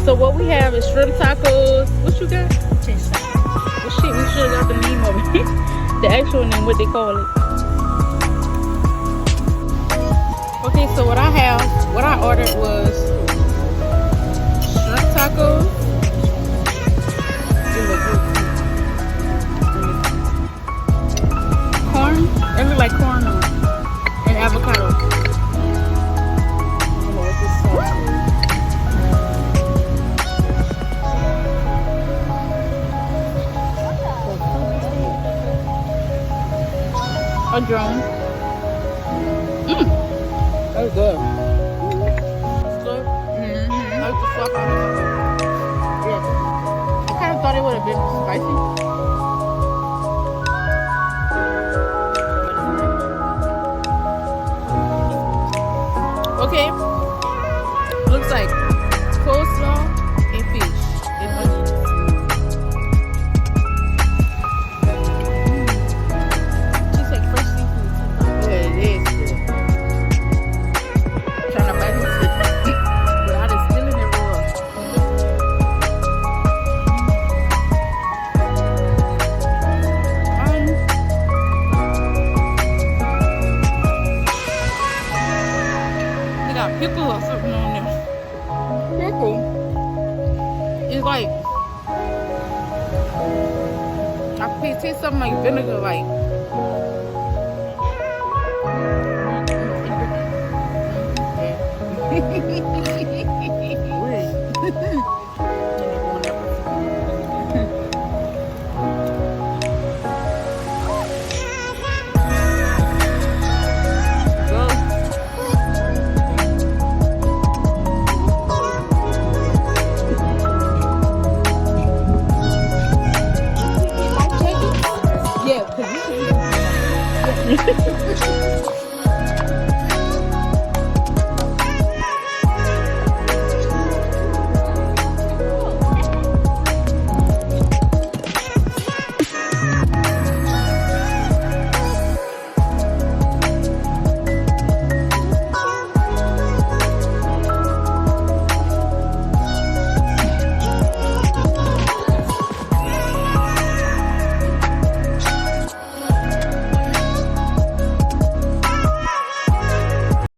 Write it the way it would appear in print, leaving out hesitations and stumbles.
So what we have is shrimp tacos. What you got? Fish tacos. Well, shit, we should have got the name of it. The actual name, what they call it. Okay, so what I ordered was shrimp tacos. Corn. It look like corn on it. And avocado. I don't know what this sauce is. A drone. That's good. It's good. I like the fuck out of it. Yeah. I kind of thought it would have been spicy. Okay. Looks like coleslaw and fish and onions. Tastes like fresh seafood too. Oh, it is good. Trying to bite into it, but I just still in it raw. They got pickle or something on there. Pickle. It's like I taste something like vinegar, like